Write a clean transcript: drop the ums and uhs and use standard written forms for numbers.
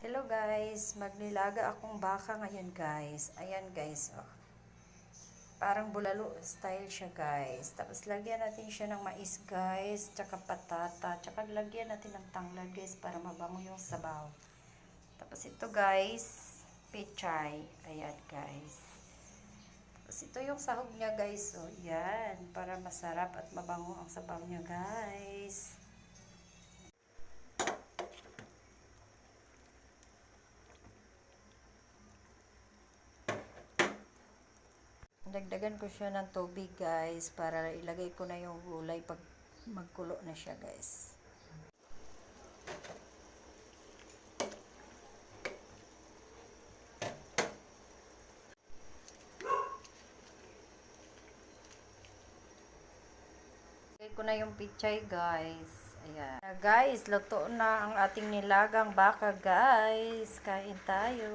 Hello guys, magnilaga akong baka ngayon guys. Ayan guys, oh. Parang bulalo style siya guys. Tapos lagyan natin siya ng mais guys, tsaka patata, tsaka lagyan natin ng tanglad guys para mabango yung sabaw. Tapos ito guys, pechay. Ayan guys. Tapos ito yung sahog niya guys, oh. Yan, para masarap at mabango ang sabaw niya guys. Dagdagan ko siya ng tubig guys para ilagay ko na yung gulay pag magkulo na siya guys. Ilagay ko na yung pichay guys. Ayan. Guys, luto na ang ating nilagang baka guys. Kain tayo.